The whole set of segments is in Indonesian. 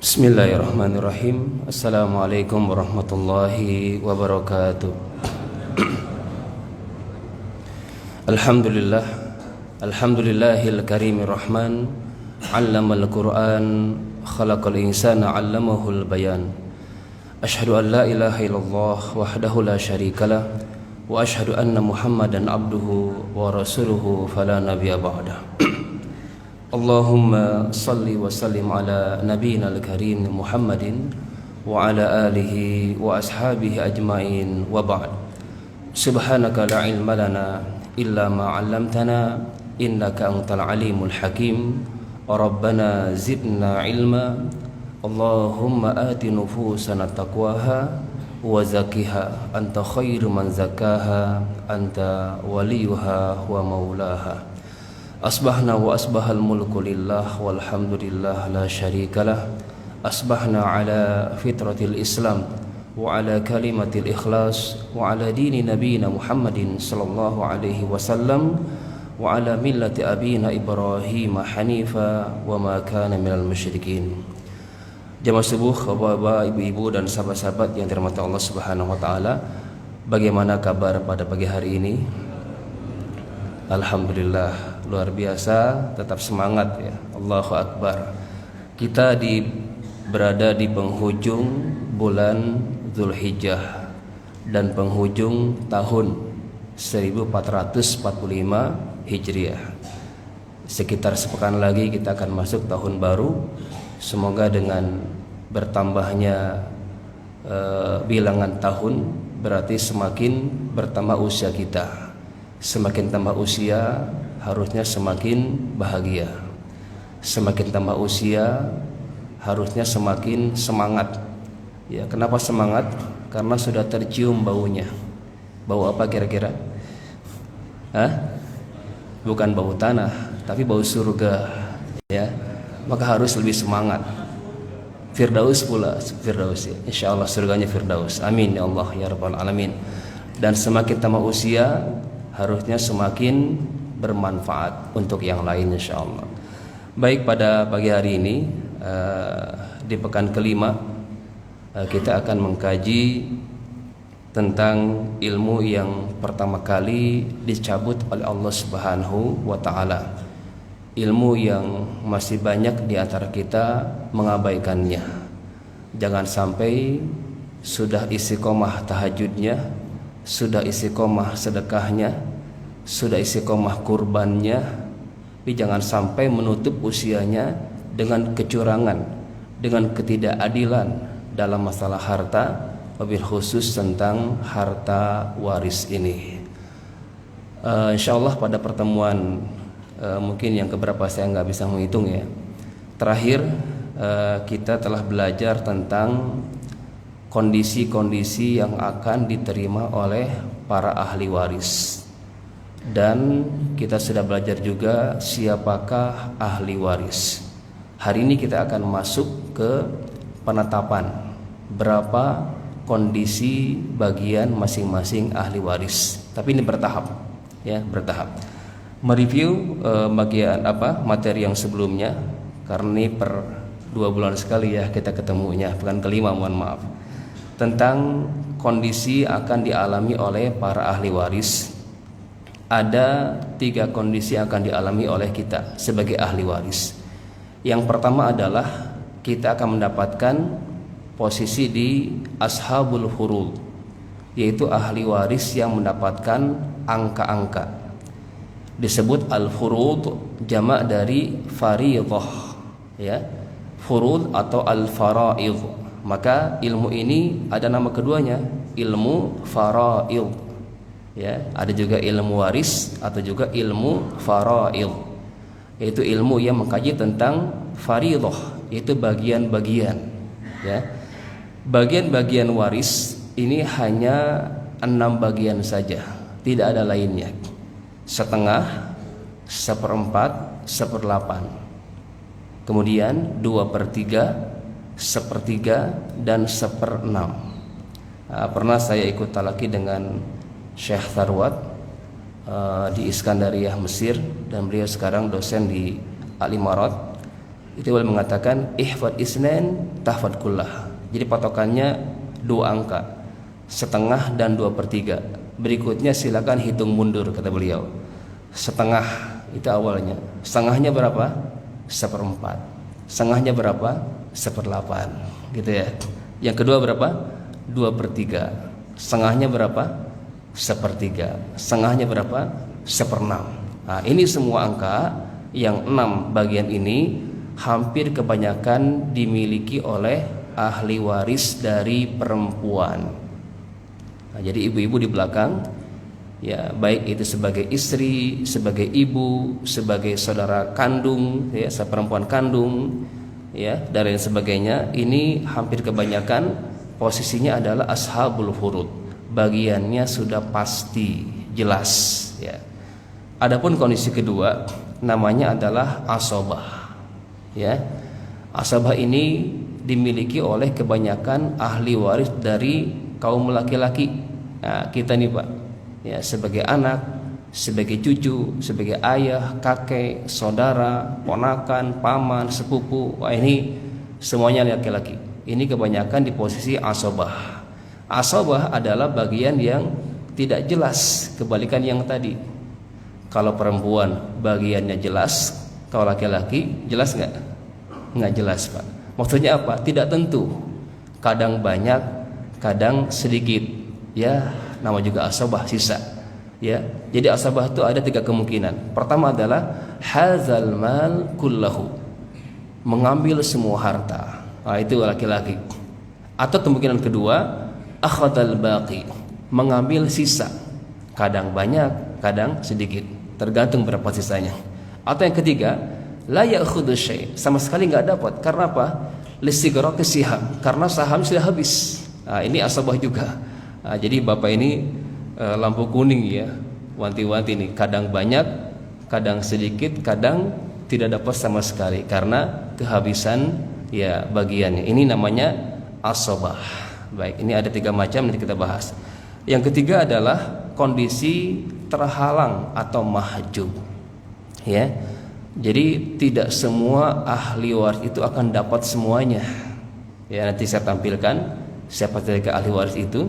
Bismillahirrahmanirrahim. Assalamualaikum warahmatullahi wabarakatuh. Alhamdulillah, alhamdulillahil karimir rahman, 'allamal Qur'an, khalaqal insana 'allamahul bayan. Asyhadu an la ilaha illallah wahdahu la syarikalah wa asyhadu anna Muhammadan abduhu wa rasuluhu fala nabiyya ba'dah. Allahumma salli wa sallim ala nabiyyina al-karim Muhammadin wa ala alihi wa ashabihi ajma'in wa ba'd. Subhanaka la ilma lana illa ma 'allamtana innaka antal alimul hakim. Rabbana zidna ilma. Allahumma ati nufusana taqwaha wa zakkiha anta khairu man zakkaha anta waliyuha wa maulaha. Asbahna wa asbahal mulku lillah walhamdulillah la syarikalah. Asbahna ala fitratil Islam wa ala kalimatil ikhlas wa ala dini nabiyina Muhammadin sallallahu alaihi wasallam wa ala millati abina Ibrahim hanifa wa ma kana minal musyrikin. Jamaah subuh, bapak-bapak, ibu-ibu dan sahabat-sahabat yang dirahmati Allah Subhanahu wa taala. Bagaimana kabar pada pagi hari ini? Alhamdulillah, luar biasa, tetap semangat ya. Allahu Akbar. Kita berada di penghujung bulan Dzulhijjah dan penghujung tahun 1445 Hijriah. Sekitar sepekan lagi kita akan masuk tahun baru. Semoga dengan bertambahnya bilangan tahun berarti semakin bertambah usia kita. Semakin tambah usia harusnya semakin bahagia. Semakin tambah usia harusnya semakin semangat. Ya, kenapa semangat? Karena sudah tercium baunya. Bau apa kira-kira? Bukan bau tanah, tapi bau surga. Ya, maka harus lebih semangat. Firdaus pula, Firdaus ya. Insyaallah surganya Firdaus. Amin ya Allah ya rabbal alamin. Dan semakin tambah usia harusnya semakin bermanfaat untuk yang lain insyaallah. Baik, pada pagi hari ini di pekan kelima kita akan mengkaji tentang ilmu yang pertama kali dicabut oleh Allah Subhanahu wa taala. Ilmu yang masih banyak di antara kita mengabaikannya. Jangan sampai sudah istiqomah tahajudnya, sudah istiqomah sedekahnya, sudah istiqomah kurbannya, tapi jangan sampai menutup usianya dengan kecurangan, dengan ketidakadilan dalam masalah harta, wabil khusus tentang harta waris ini. Insyaallah pada pertemuan mungkin yang keberapa saya nggak bisa menghitung ya, terakhir kita telah belajar tentang kondisi-kondisi yang akan diterima oleh para ahli waris. Dan kita sudah belajar juga siapakah ahli waris. Hari ini kita akan masuk ke penetapan berapa kondisi bagian masing-masing ahli waris. Tapi ini bertahap ya, bertahap. Mereview bagian materi yang sebelumnya, karena ini per 2 bulan sekali ya kita ketemunya, pekan kelima mohon maaf, tentang kondisi akan dialami oleh para ahli waris. Ada 3 kondisi akan dialami oleh kita sebagai ahli waris. Yang pertama adalah kita akan mendapatkan posisi di ashabul furud, yaitu ahli waris yang mendapatkan angka-angka. Disebut al-furud, jamak dari fariidhah, ya. Furud atau al-faraid. Maka ilmu ini ada nama keduanya, ilmu faraid. Ya, ada juga ilmu waris atau juga ilmu faraid. Yaitu ilmu yang mengkaji tentang fariidhah, yaitu bagian-bagian, ya. Bagian-bagian waris ini hanya 6 bagian saja, tidak ada lainnya. Setengah, 1/4, 1/8. Kemudian 2/3, 1/3, dan 1/6. Pernah saya ikut talaki dengan Syekh Tharwat di Iskandariyah Mesir, dan beliau sekarang dosen di Al-Imarat. Itu beliau mengatakan ihfad isnan tahfad kullah. Jadi patokannya 2 angka, setengah dan 2/3. Berikutnya silakan hitung mundur, kata beliau. Setengah itu awalnya, setengahnya berapa? 1/4. Setengahnya berapa? 1/8, gitu ya. Yang kedua berapa? 2/3. Setengahnya berapa? 1/3. Setengahnya berapa? 1/6. Nah, ini semua angka yang 6 bagian ini hampir kebanyakan dimiliki oleh ahli waris dari perempuan. Nah, jadi ibu-ibu di belakang, ya, baik itu sebagai istri, sebagai ibu, sebagai saudara kandung, ya, seperempuan kandung, ya, dan lain sebagainya, ini hampir kebanyakan posisinya adalah ashabul furud. Bagiannya sudah pasti jelas, ya. Adapun kondisi kedua namanya adalah asabah, ya. Asabah ini dimiliki oleh kebanyakan ahli waris dari kaum laki-laki. Nah, kita nih Pak, ya, sebagai anak, sebagai cucu, sebagai ayah, kakek, saudara, ponakan, paman, sepupu, wah ini semuanya laki-laki. Ini kebanyakan di posisi asabah. Asabah adalah bagian yang tidak jelas, kebalikan yang tadi. Kalau perempuan bagiannya jelas, kalau laki-laki jelas nggak? Nggak jelas Pak. Maksudnya apa? Tidak tentu. Kadang banyak, kadang sedikit. Ya, nama juga asabah, sisa. Ya, jadi asabah itu ada 3 kemungkinan. Pertama adalah hadzal mal kullahu, mengambil semua harta. Nah, itu laki-laki. Atau kemungkinan kedua, akhadal baqi, mengambil sisa. Kadang banyak, kadang sedikit, tergantung berapa sisanya. Atau yang ketiga, la ya'khudhu syai', sama sekali enggak dapat. Karena apa? Listigraqi siham, karena saham sudah habis. Nah, ini asabah juga. Nah, jadi Bapak ini lampu kuning ya, wanti-wanti nih, kadang banyak, kadang sedikit, kadang tidak dapat sama sekali karena kehabisan ya bagiannya. Ini namanya asabah. Baik, ini ada 3 macam, nanti kita bahas. Yang ketiga adalah kondisi terhalang atau mahjub, ya. Jadi tidak semua ahli waris itu akan dapat semuanya. Ya, nanti saya tampilkan siapa saja ahli waris itu.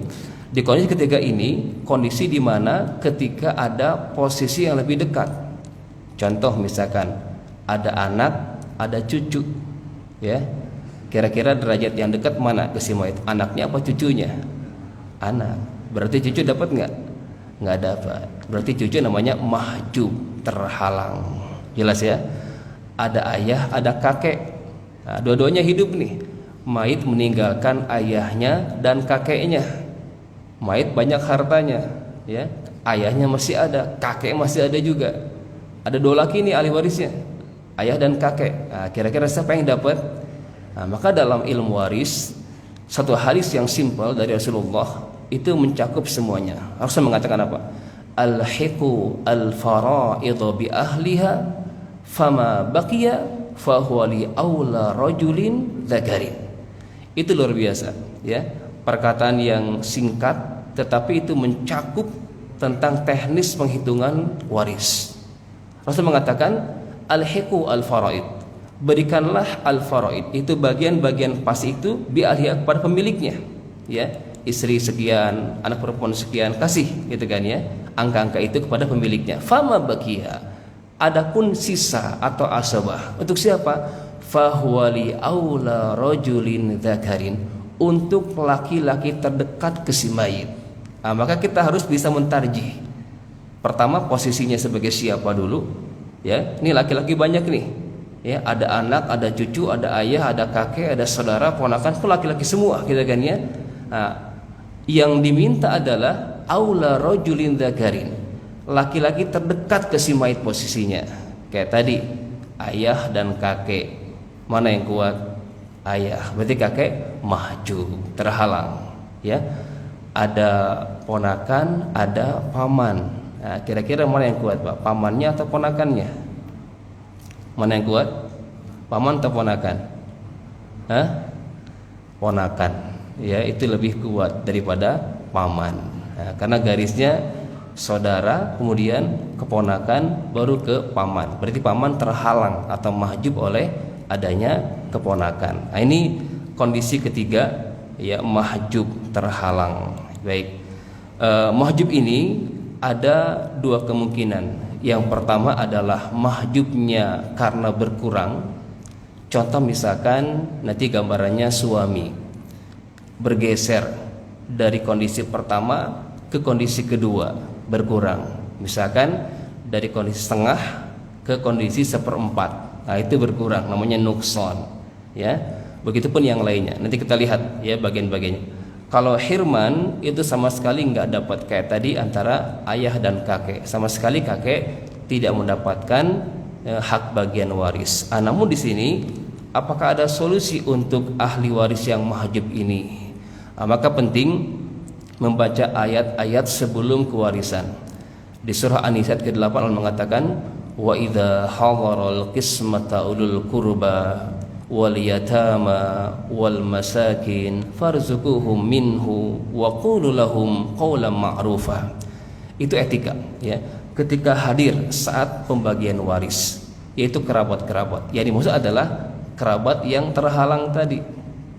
Di kondisi ketiga ini, kondisi di mana ketika ada posisi yang lebih dekat. Contoh misalkan ada anak, ada cucu, ya. Kira-kira derajat yang dekat mana ke semua itu? Anaknya apa cucunya? Anak. Berarti cucu dapat nggak? Nggak dapat. Berarti cucu namanya mahjub, terhalang. Jelas ya? Ada ayah, ada kakek. Nah, dua-duanya hidup nih. Mayit meninggalkan ayahnya dan kakeknya. Mayit banyak hartanya, ya. Ayahnya masih ada, kakek masih ada juga. Ada 2 laki nih ahli warisnya, ayah dan kakek. Nah, kira-kira siapa yang dapat? Nah, maka dalam ilmu waris, satu hadis yang simpel dari Rasulullah itu mencakup semuanya. Rasul mengatakan apa? Alhiqu al-fara'idha bi ahliha, fama baqiya fahuwa li aula rajulin dzakarin. Itu luar biasa, ya. Perkataan yang singkat tetapi itu mencakup tentang teknis penghitungan waris. Rasul mengatakan alhiqu al-faraid, berikanlah al-faraid, itu bagian-bagian pasti itu bi ahliha, kepada pemiliknya, ya. Istri sekian, anak perempuan sekian, kasih gitu kan ya, angka-angka itu kepada pemiliknya. Fama baqiya, adapun sisa atau asabah untuk siapa? Fahuwali aula rajulin dzakarin, untuk laki-laki terdekat ke si mayit. Nah, maka kita harus bisa mentarjih. Pertama, posisinya sebagai siapa dulu, ya. Ini laki-laki banyak nih, ya. Ada anak, ada cucu, ada ayah, ada kakek, ada saudara, ponakan, itu laki-laki semua, gitu kan ya. Nah, yang diminta adalah aula rajulin dzakarin, laki-laki terdekat ke si mayit posisinya. Kayak tadi, ayah dan kakek, mana yang kuat? Ayah, berarti kakek mahjub, terhalang, ya. Ada ponakan, ada paman. Nah, kira-kira mana yang kuat, Pak? Pamannya atau ponakannya? Mana yang kuat? Paman atau ponakan? Hah? Ponakan. Ya, itu lebih kuat daripada paman. Nah, karena garisnya saudara, kemudian keponakan, baru ke paman. Berarti paman terhalang atau mahjub oleh adanya keponakan. Nah, ini kondisi ketiga, ya, mahjub, terhalang. Baik. Mahjub ini ada dua kemungkinan. Yang pertama adalah mahjubnya karena berkurang. Contoh misalkan nanti gambarannya suami bergeser dari kondisi pertama ke kondisi kedua, berkurang. Misalkan dari kondisi setengah ke kondisi seperempat. Nah, itu berkurang, namanya nukson, ya. Begitupun yang lainnya. Nanti kita lihat ya bagian-bagiannya. Kalau hirman itu sama sekali nggak dapat, kayak tadi antara ayah dan kakek. Sama sekali kakek tidak mendapatkan hak bagian waris. Namun di sini apakah ada solusi untuk ahli waris yang mahjub ini? Maka penting membaca ayat-ayat sebelum kewarisan. Di surah An-Nisa ke-8 Allah mengatakan, wa idza hadaral qismata ulul qurba wal yatama wal masakin farzuquhum minhu wa qulu lahum qawlan ma'rufa. Itu etika, ya. Ketika hadir saat pembagian waris, yaitu kerabat-kerabat. Yang dimaksud adalah kerabat yang terhalang tadi,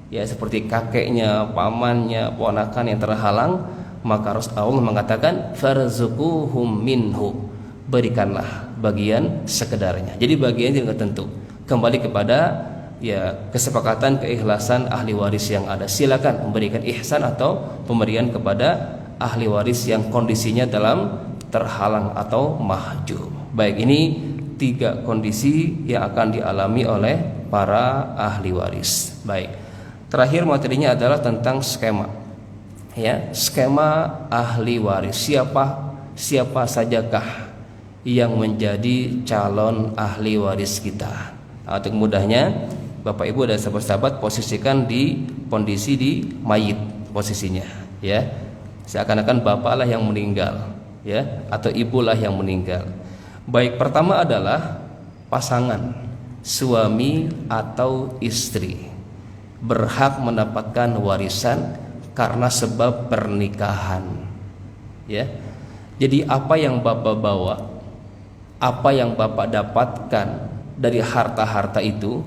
ya, seperti kakeknya, pamannya, ponakan yang terhalang. Maka Allah mengatakan farzuquhum minhu, berikanlah bagian sekedarnya. Jadi bagian yang tentu kembali kepada, ya, kesepakatan keikhlasan ahli waris yang ada. Silakan memberikan ihsan atau pemberian kepada ahli waris yang kondisinya dalam terhalang atau mahjub. Baik, ini 3 kondisi yang akan dialami oleh para ahli waris. Baik. Terakhir materinya adalah tentang skema. Ya, skema ahli waris. Siapa sajakah yang menjadi calon ahli waris kita? Untuk mudahnya, Bapak Ibu dan sahabat-sahabat posisikan di kondisi di mayit posisinya, ya. Seakan-akan bapaklah yang meninggal, ya, atau ibulah yang meninggal. Baik, pertama adalah pasangan, suami atau istri berhak mendapatkan warisan karena sebab pernikahan, ya. Jadi apa yang Bapak bawa, apa yang Bapak dapatkan dari harta-harta itu,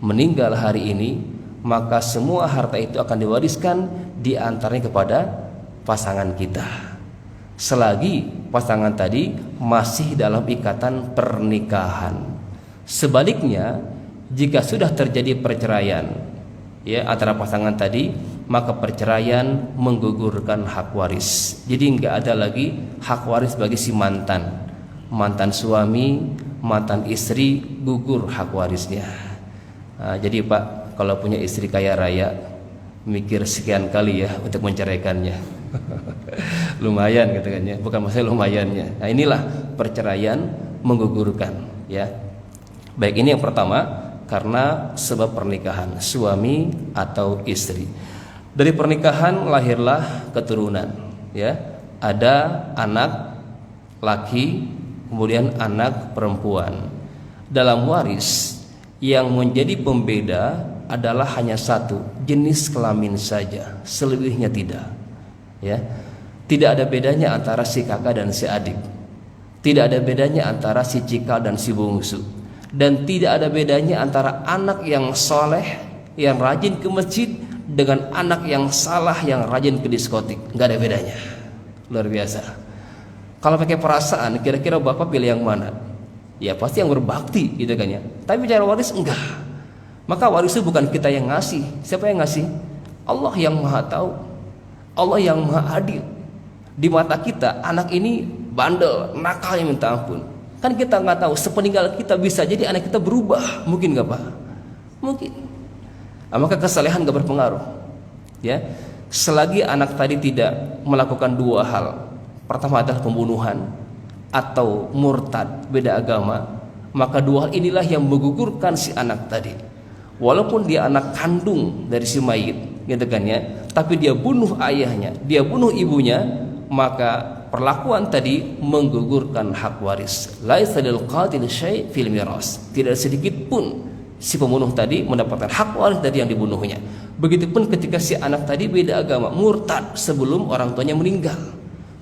meninggal hari ini, maka semua harta itu akan diwariskan di antaranya kepada pasangan kita, selagi pasangan tadi masih dalam ikatan pernikahan. Sebaliknya, jika sudah terjadi perceraian, ya, antara pasangan tadi, maka perceraian menggugurkan hak waris. Jadi nggak ada lagi hak waris bagi si mantan suami, mantan istri, gugur hak warisnya. Jadi Pak, kalau punya istri kaya raya, mikir sekian kali ya untuk menceraikannya. Lumayan gitu kan ya, bukan masalah lumayannya. Nah, inilah perceraian menggugurkan, ya. Baik, ini yang pertama, karena sebab pernikahan, suami atau istri. Dari pernikahan lahirlah keturunan, ya. Ada anak laki, kemudian anak perempuan. Dalam waris yang menjadi pembeda adalah hanya satu, jenis kelamin saja, selebihnya tidak. Ya, tidak ada bedanya antara si kakak dan si adik, tidak ada bedanya antara si cikal dan si bungsu. Dan tidak ada bedanya antara anak yang soleh, yang rajin ke masjid, dengan anak yang salah, yang rajin ke diskotik. Nggak ada bedanya. Luar biasa. Kalau pakai perasaan, kira-kira bapak pilih yang mana? Ya pasti yang berbakti gitu kan ya. Tapi bicara waris enggak. Maka waris itu bukan kita yang ngasih. Siapa yang ngasih? Allah yang maha tahu. Allah yang maha adil. Di mata kita anak ini bandel, nakalnya minta ampun. Kan kita nggak tahu sepeninggal kita bisa jadi anak kita berubah. Mungkin nggak Pak? Mungkin. Maka kesalehan nggak berpengaruh. Ya, selagi anak tadi tidak melakukan dua hal. Pertama adalah pembunuhan atau murtad, beda agama, maka dua hal inilah yang menggugurkan si anak tadi. Walaupun dia anak kandung dari si mayit, gitu kan ya, tapi dia bunuh ayahnya, dia bunuh ibunya, maka perlakuan tadi menggugurkan hak waris. Laisa lil qatil syai' fil miras. Tidak sedikit pun si pembunuh tadi mendapatkan hak waris dari yang dibunuhnya. Begitupun ketika si anak tadi beda agama, murtad sebelum orang tuanya meninggal.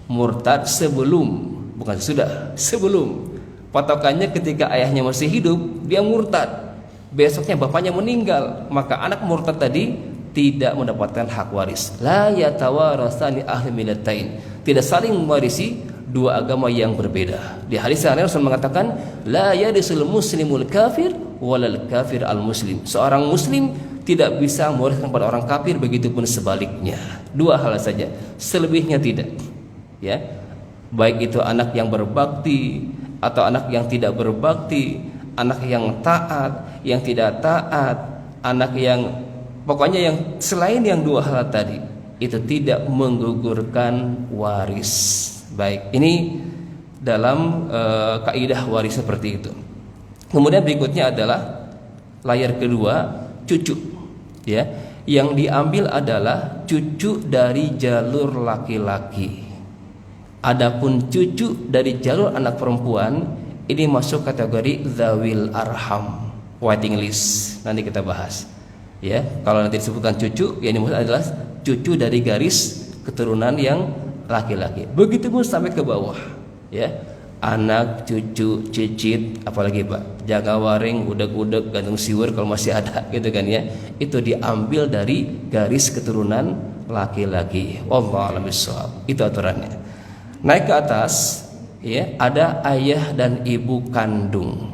Murtad sebelum, bukan sudah, sebelum. Patokannya ketika ayahnya masih hidup, dia murtad. Besoknya bapaknya meninggal, maka anak murtad tadi tidak mendapatkan hak waris. La yatawarasani ahli millatain. Tidak saling mewarisi dua agama yang berbeda. Di hadis yang lain Rasul mengatakan, la yarisul muslimul kafir walal kafir al muslim. Seorang muslim tidak bisa mewariskan pada orang kafir, begitupun sebaliknya. Dua hal saja, selebihnya tidak. Ya, baik itu anak yang berbakti atau anak yang tidak berbakti, anak yang taat, yang tidak taat, anak yang pokoknya yang selain yang dua hal tadi itu tidak menggugurkan waris. Baik, ini dalam kaidah waris seperti itu. Kemudian berikutnya adalah layar kedua, cucu. Ya, yang diambil adalah cucu dari jalur laki-laki. Adapun cucu dari jalur anak perempuan ini masuk kategori zawil arham, waiting list. Nanti kita bahas. Ya, kalau nanti disebutkan cucu, yang dimaksud adalah cucu dari garis keturunan yang laki-laki. Begitu pun sampai ke bawah. Ya, anak, cucu, cicit, apalagi Pak, jaga waring, udek-udek, gantung siwur kalau masih ada, gitu kan ya. Itu diambil dari garis keturunan laki-laki. Wallahu a'lam bishawab. Itu aturannya. Naik ke atas, ya, ada ayah dan ibu kandung.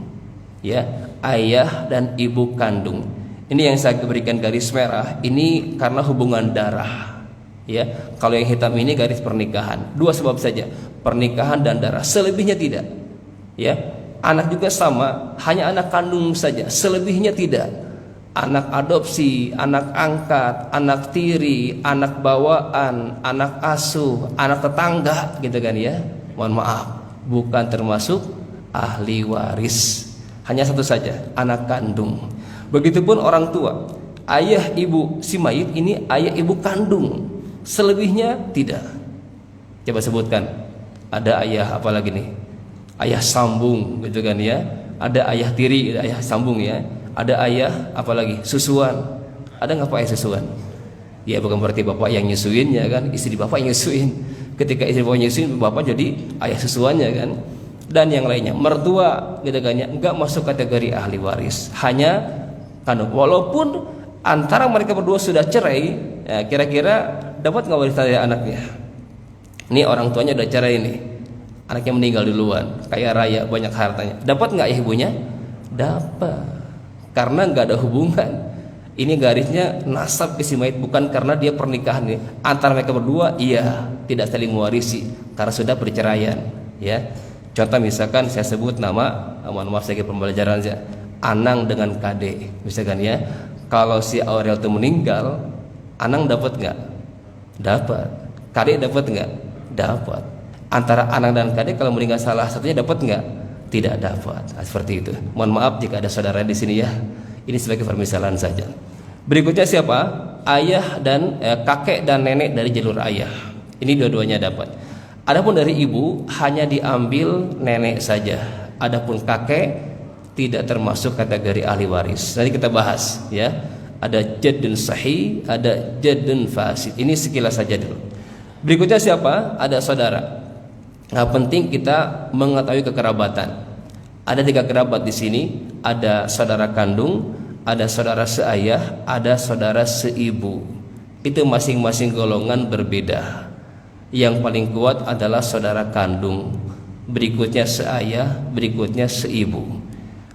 Ya, ayah dan ibu kandung. Ini yang saya berikan garis merah. Ini karena hubungan darah. Ya, kalau yang hitam ini garis pernikahan. Dua sebab saja, pernikahan dan darah. Selebihnya tidak. Ya, anak juga sama, hanya anak kandung saja. Selebihnya tidak. Anak adopsi, anak angkat, anak tiri, anak bawaan, anak asuh, anak tetangga, gitu kan ya. Mohon maaf, bukan termasuk ahli waris. Hanya satu saja, anak kandung. Begitupun orang tua, ayah ibu si mayit ini ayah ibu kandung. Selebihnya tidak. Coba sebutkan. Ada ayah apa lagi nih? Ayah sambung, gitu kan ya. Ada ayah tiri, ada ayah sambung ya. Ada ayah apalagi susuan. Ada nggak Pak ayah susuan? Ya bukan berarti bapak yang nyusuin ya kan, istri bapak yang nyusuin. Ketika istri bapak nyusuin, bapak jadi ayah susuannya kan. Dan yang lainnya, mertua gitu kan ya, nggak masuk kategori ahli waris. Hanya kandung. Walaupun antara mereka berdua sudah cerai, ya, kira-kira dapat nggak waris dari anaknya? Ini orang tuanya udah cerai nih, anaknya meninggal duluan, kaya raya, banyak hartanya. Dapat nggak ya ibunya? Dapat. Karena nggak ada hubungan. Ini garisnya nasab ke si mayit, bukan karena dia pernikahan nih. Antara mereka berdua iya tidak saling mewarisi karena sudah perceraian. Ya, contoh misalkan saya sebut nama, mohon maaf saya pembelajaran saja. Anang dengan Kade, misalkan ya. Kalau si Aurel itu meninggal, Anang dapat nggak? Dapat. Kade dapat nggak? Dapat. Antara Anang dan Kade kalau meninggal salah satunya dapat nggak? Tidak dapat. Seperti itu. Mohon maaf jika ada saudara di sini ya. Ini sebagai permisalan saja. Berikutnya siapa? Ayah dan kakek dan nenek dari jalur ayah. Ini dua-duanya dapat. Adapun dari ibu hanya diambil nenek saja. Adapun kakek tidak termasuk kategori ahli waris. Nanti kita bahas ya. Ada jaddun sahih, ada jaddun fasid. Ini sekilas saja dulu. Berikutnya siapa? Ada saudara. Nah, penting kita mengetahui kekerabatan. Ada 3 kerabat di sini. ada saudara kandung, ada saudara seayah, ada saudara seibu. Itu masing-masing golongan berbeda. Yang paling kuat adalah saudara kandung, berikutnya seayah, berikutnya seibu.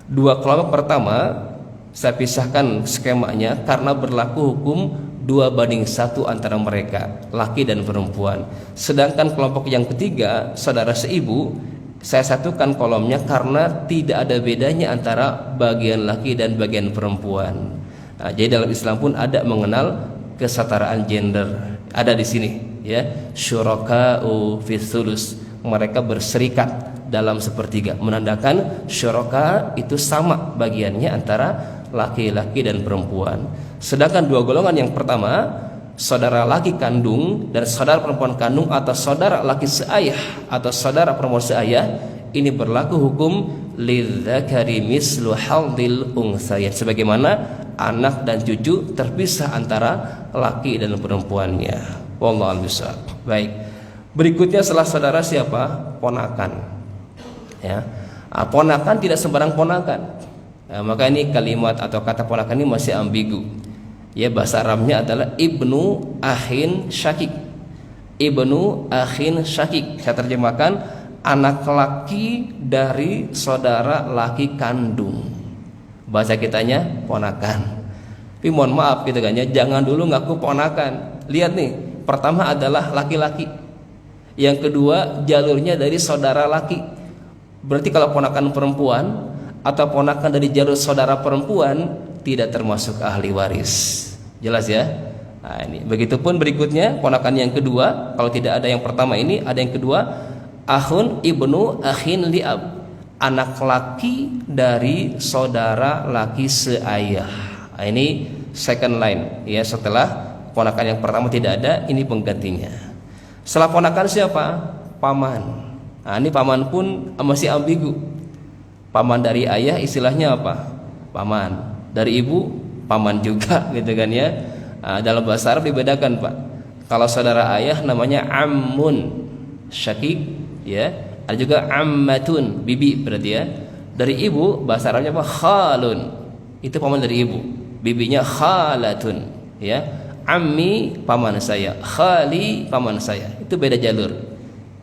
Dua kelompok pertama saya pisahkan skemanya karena berlaku hukum 2:1 antara mereka, laki dan perempuan. Sedangkan kelompok yang ketiga, saudara seibu, saya satukan kolomnya karena tidak ada bedanya antara bagian laki dan bagian perempuan. Nah, jadi dalam Islam pun ada mengenal kesetaraan gender. Ada di sini, ya. Syuraka'u fi thuluts. Mereka berserikat dalam sepertiga, menandakan syuraka itu sama bagiannya antara laki-laki dan perempuan. Sedangkan dua golongan yang pertama, saudara laki kandung dan saudara perempuan kandung, atau saudara laki seayah atau saudara perempuan seayah, ini berlaku hukum lidzakari mislu hadzil untsayain, sebagaimana anak dan cucu terpisah antara laki dan perempuannya. Wallahu a'lam bishawab. Baik. Berikutnya setelah saudara siapa? Ponakan. Ya. Ponakan tidak sembarang ponakan. Maka ini kalimat atau kata ponakan ini masih ambigu. Ya, bahasa Arabnya adalah ibnu akhin syakik. Ibnu akhin syakik. Saya terjemahkan anak laki dari saudara laki kandung. Bahasa kitanya ponakan. Tapi mohon maaf gitu kan ya, jangan dulu ngaku ponakan. Lihat nih, pertama adalah laki-laki. Yang kedua jalurnya dari saudara laki. Berarti kalau ponakan perempuan atau ponakan dari jalur saudara perempuan tidak termasuk ahli waris. Jelas ya? Nah, ini. Begitupun berikutnya ponakan yang kedua, kalau tidak ada yang pertama ini, ada yang kedua, akhun ibnu akhin li'ab. Anak laki dari saudara laki seayah. Nah, ini second line ya, setelah ponakan yang pertama tidak ada, ini penggantinya. Setelah ponakan siapa? Paman. Nah, ini paman pun masih ambigu. Paman dari ayah istilahnya apa? Paman. Dari ibu paman juga gitu kan ya. Nah, dalam bahasa Arab dibedakan, Pak. Kalau saudara ayah namanya ammun syakik ya. Ada juga ammatun, bibi berarti ya. Dari ibu bahasa Arabnya apa? Khalun. Itu paman dari ibu. Bibinya khalatun ya. Ammi paman saya, khali paman saya. Itu beda jalur.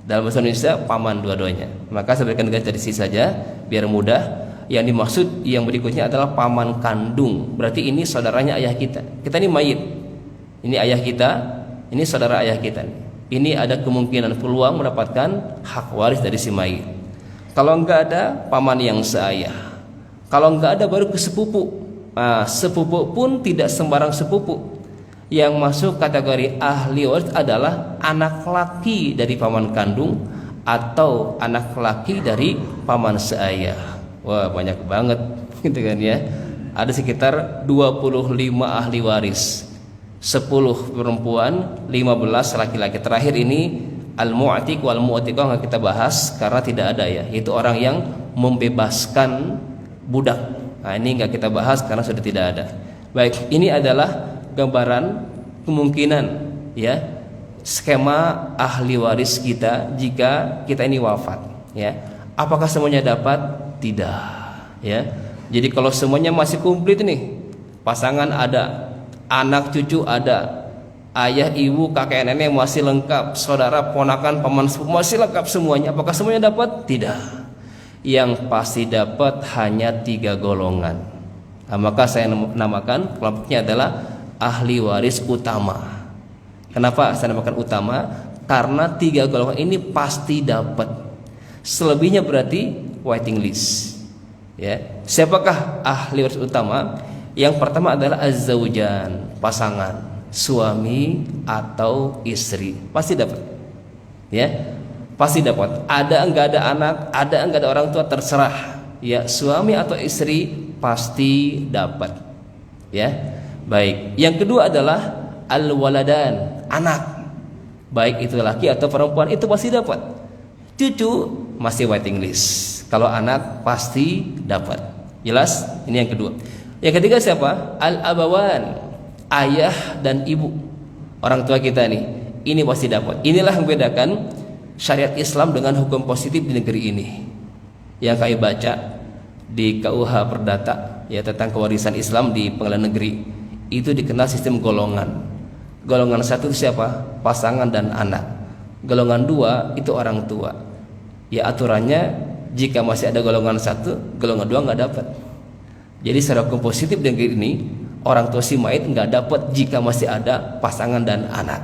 Dalam bahasa Indonesia paman dua-duanya. Maka saya berikan garis dari sini saja biar mudah. Yang dimaksud yang berikutnya adalah paman kandung. Berarti ini saudaranya ayah kita. Kita ini mayit. Ini ayah kita, ini saudara ayah kita. Ini ada kemungkinan peluang mendapatkan hak waris dari si mayit. Kalau enggak ada, paman yang seayah. Kalau enggak ada, baru ke sepupu. Nah, sepupu pun tidak sembarang sepupu. Yang masuk kategori ahli waris adalah anak laki dari paman kandung atau anak laki dari paman seayah. Wah, banyak banget gitu kan ya. Ada sekitar 25 ahli waris. 10 perempuan, 15 laki-laki. Terakhir ini al-mu'tiq wal mu'tiqah yang kita bahas karena tidak ada ya, itu orang yang membebaskan budak. Nah, ini enggak kita bahas karena sudah tidak ada. Baik, ini adalah gambaran kemungkinan ya, skema ahli waris kita jika kita ini wafat ya. Apakah semuanya dapat? Tidak ya. Jadi kalau semuanya masih komplit nih, pasangan ada, anak cucu ada, ayah ibu kakek nenek masih lengkap, saudara ponakan paman sepupu masih lengkap semuanya, apakah semuanya dapat? Tidak. Yang pasti dapat hanya 3 golongan. Nah, maka saya namakan kelompoknya adalah ahli waris utama. Kenapa saya namakan utama? Karena 3 golongan ini pasti dapat. Selebihnya berarti waiting list. Ya, siapakah ahli waris utama? Yang pertama adalah az-zaujan, pasangan, suami atau istri, pasti dapat. Ya, pasti dapat. Ada enggak ada anak, ada enggak ada orang tua, terserah. Ya, suami atau istri pasti dapat. Ya, baik. Yang kedua adalah al-waladan, anak, baik itu laki atau perempuan, itu pasti dapat. Cucu masih waiting list. Kalau anak pasti dapat. Jelas? Ini yang kedua. Yang ketiga siapa? Al-abawan, ayah dan ibu, orang tua kita nih. Ini pasti dapat. Inilah yang membedakan syariat Islam dengan hukum positif di negeri ini. Yang kami baca, di KUH Perdata ya tentang kewarisan Islam di pengadilan negeri itu dikenal sistem golongan. Golongan 1 itu siapa? Pasangan dan anak. Golongan 2 itu orang tua. Ya aturannya jika masih ada golongan 1, golongan 2 nggak dapat. Jadi secara hukum positif dengan ini orang tua si mayit nggak dapat jika masih ada pasangan dan anak.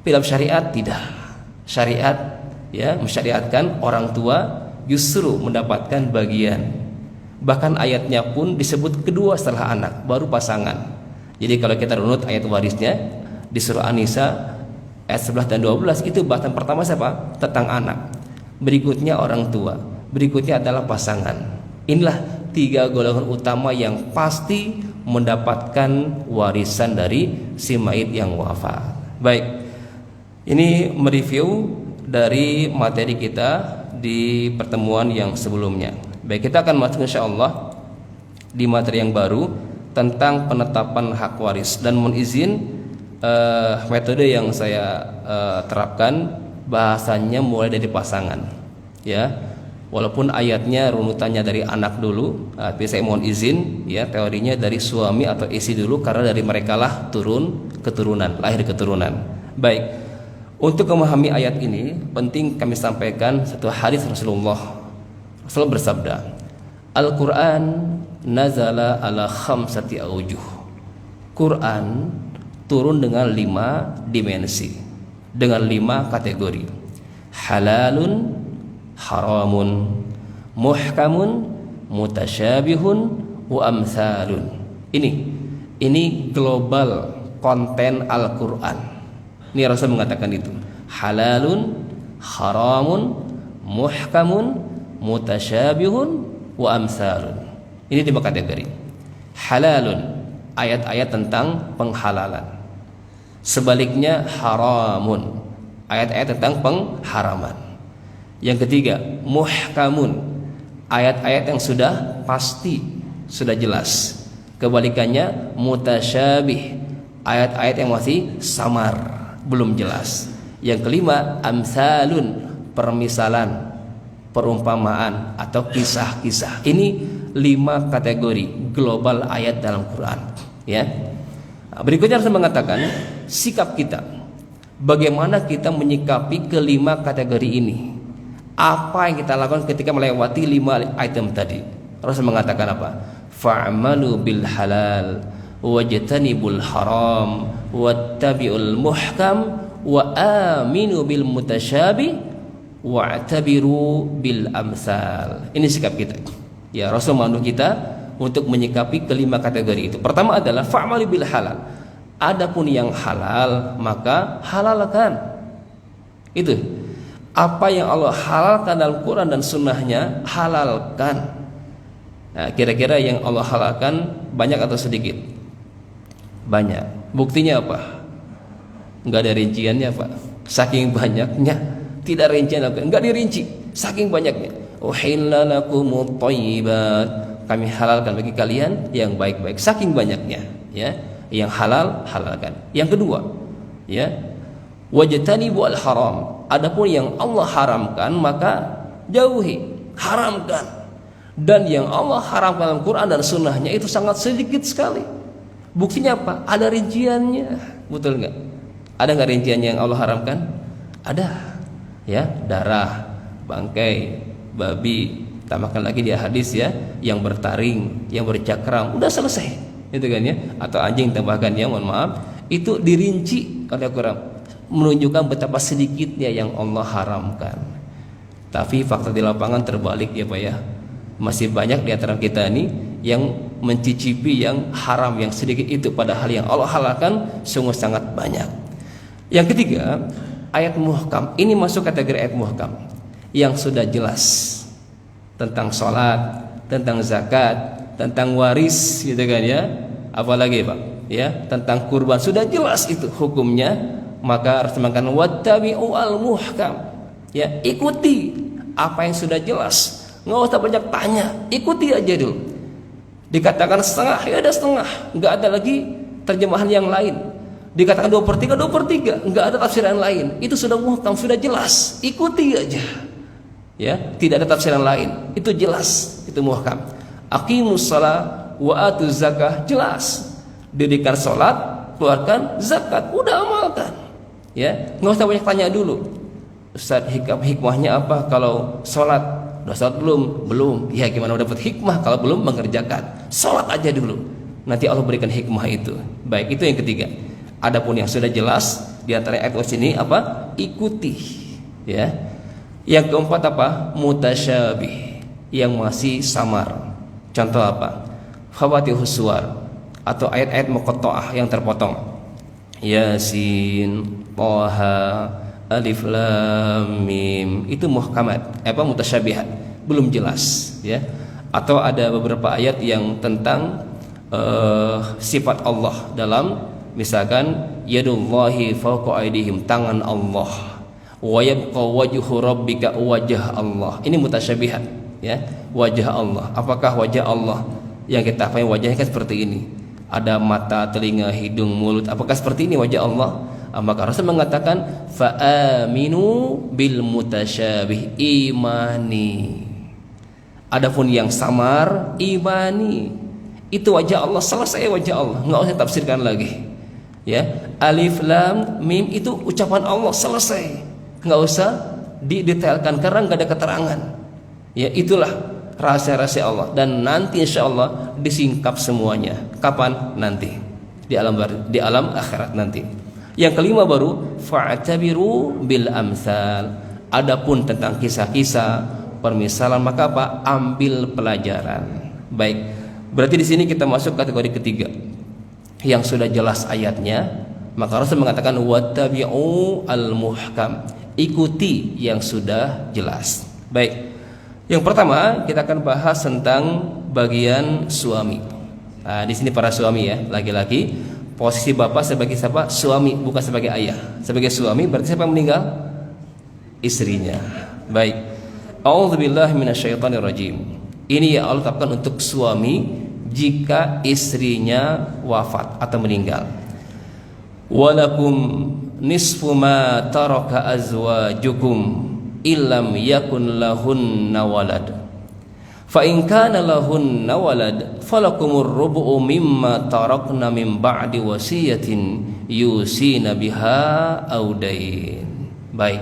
Dalam syariat tidak. Syariat ya mensyariatkan orang tua justru mendapatkan bagian. Bahkan ayatnya pun disebut kedua setelah anak, baru pasangan. Jadi kalau kita runut ayat warisnya di surah An-Nisa ayat 11 dan 12 itu bahasan pertama siapa? Tentang anak. Berikutnya orang tua. Berikutnya adalah pasangan. Inilah 3 golongan utama yang pasti mendapatkan warisan dari si mayit yang wafat. Baik. Ini mereview dari materi kita di pertemuan yang sebelumnya. Baik, kita akan masuk insyaallah di materi yang baru tentang penetapan hak waris. Dan mohon izin metode yang saya terapkan bahasanya mulai dari pasangan ya, walaupun ayatnya runutannya dari anak dulu, tapi saya mohon izin ya teorinya dari suami atau istri dulu karena dari merekalah turun keturunan, lahir keturunan. Baik, untuk memahami ayat ini penting kami sampaikan satu hadis Rasulullah bersabda, Al-Quran nazala ala khamsati awjuh. Quran turun dengan 5 dimensi, dengan 5 kategori. Halalun, haramun, muhkamun, mutasyabihun, wa amsalun. Ini global konten Al-Quran. Ini Rasul mengatakan itu. Halalun, haramun, muhkamun, mutasyabihun, wa amsalun. Ini 5 kategori. Halalun, ayat-ayat tentang penghalalan. Sebaliknya haramun, ayat-ayat tentang pengharaman. Yang ketiga, muhkamun, ayat-ayat yang sudah pasti, sudah jelas. Kebalikannya mutasyabih, ayat-ayat yang masih samar, belum jelas. Yang kelima, amsalun, permisalan, perumpamaan atau kisah-kisah. Ini 5 kategori global ayat dalam Quran ya. Berikutnya Rasul mengatakan sikap kita, bagaimana kita menyikapi kelima kategori ini, apa yang kita lakukan ketika melewati 5 item tadi. Rasul mengatakan apa? Fa'malu bil halal wajtanibul haram wattabi'ul muhkam wa aminu bil mutasyabih wa'tabiru bil amsal. Ini sikap kita. Ya, Rasul memandu kita untuk menyikapi kelima kategori itu. Pertama adalah fa'malu bil halal. Adapun yang halal maka halalkan. Itu. Apa yang Allah halalkan dalam Quran dan sunnahnya halalkan. Nah, kira-kira yang Allah halalkan banyak atau sedikit? Banyak. Buktinya apa? Enggak ada rinciannya, Pak. Saking banyaknya. Tidak rincian apa? Enggak dirinci, saking banyaknya. Uhilla lakumut thayyibat. Kami halalkan bagi kalian yang baik-baik, saking banyaknya, ya. Yang halal halalkan. Yang kedua, ya. Wajtanibu al-haram. Adapun yang Allah haramkan maka jauhi, haramkan. Dan yang Allah haramkan dalam Quran dan sunnahnya itu sangat sedikit sekali. Buktinya apa? Ada rinciannya. Betul enggak? Ada enggak rinciannya yang Allah haramkan? Ada. Ya, darah, bangkai, babi, tambahkan lagi di hadis ya, yang bertaring, yang bercakram, udah selesai, itu kan ya. Atau anjing tambahkan ya, mohon maaf, itu dirinci oleh Quran, menunjukkan betapa sedikitnya yang Allah haramkan. Tapi fakta di lapangan terbalik ya Pak ya, masih banyak di antara kita ini yang mencicipi yang haram, yang sedikit itu, padahal yang Allah halalkan sungguh sangat banyak. Yang ketiga, ayat muhkam. Ini masuk kategori ayat muhkam yang sudah jelas tentang sholat, tentang zakat, tentang waris, gitu kan ya. Apalagi Pak, ya tentang kurban sudah jelas itu hukumnya. Maka harus mengatakan wattabi'u al-muhkam. Ya, ikuti apa yang sudah jelas. Nggak usah banyak tanya, ikuti aja dulu. Dikatakan setengah, ya ada setengah, nggak ada lagi terjemahan yang lain. Dikatakan 2/3, 2/3, nggak ada tafsiran lain. Itu sudah muhkam, sudah jelas. Ikuti aja. Ya, tidak ada tafsiran lain. Itu jelas, itu muhkam. Aqimus shalah wa atuz zakah, jelas. Dirikan salat, keluarkan zakat, udah amalkan. Ya, nggak usah banyak tanya dulu. Ustaz, hikmahnya apa kalau salat? Udah salat belum? Belum. Ya, gimana udah dapat hikmah kalau belum mengerjakan? Salat aja dulu. Nanti Allah berikan hikmah itu. Baik, itu yang ketiga. Adapun yang sudah jelas di antara ayat ini apa? Ikuti. Ya. Yang keempat apa? Mutasyabih, yang masih samar. Contoh apa? Fawatihus suwar, atau ayat-ayat muqatta'ah yang terpotong. Yasin, Thaha, Alif Lam Mim, itu muhkamat, mutasyabihat, belum jelas, ya. Atau ada beberapa ayat yang tentang sifat Allah dalam, misalkan yadullahi fawqa aydihim, tangan Allah, wa yabqa wajhu rabbika, wajah Allah. Ini mutasyabihat, ya. Wajah Allah, apakah wajah Allah yang kita pahami wajahnya kan seperti ini, ada mata, telinga, hidung, mulut, apakah seperti ini wajah Allah? Maka Rasul mengatakan fa'aminu bil mutasyabih, imani. Adapun yang samar, imani. Itu wajah Allah, selesai wajah Allah, nggak usah tafsirkan lagi. Ya, Alif Lam Mim itu ucapan Allah, selesai, nggak usah didetailkan karena nggak ada keterangan. Ya, itulah rahasia-rahasia Allah, dan nanti insya Allah disingkap semuanya. Kapan? Nanti di alam akhirat nanti. Yang kelima baru fa'tabiru bil amsal. Adapun tentang kisah-kisah, permisalan, maka apa? Ambil pelajaran. Baik, berarti di sini kita masuk kategori ketiga yang sudah jelas ayatnya. Maka Rasul mengatakan wattabi'u al-muhkam, ikuti yang sudah jelas. Baik, yang pertama kita akan bahas tentang bagian suami. Nah, di sini para suami ya, laki-laki, posisi bapak sebagai siapa? Suami, bukan sebagai ayah. Sebagai suami berarti siapa yang meninggal? Istrinya. Baik. A'udzubillahi minasyaitonirrajim. Ini ya Allah tetapkan untuk suami jika istrinya wafat atau meninggal. Walakum nisfu ma taraka azwajukum illam yakun lahunna walad. Fa in kana lahunna walad falakumur rubu'u mimma tarakna min ba'di wasiyatin yusina biha audain. Baik.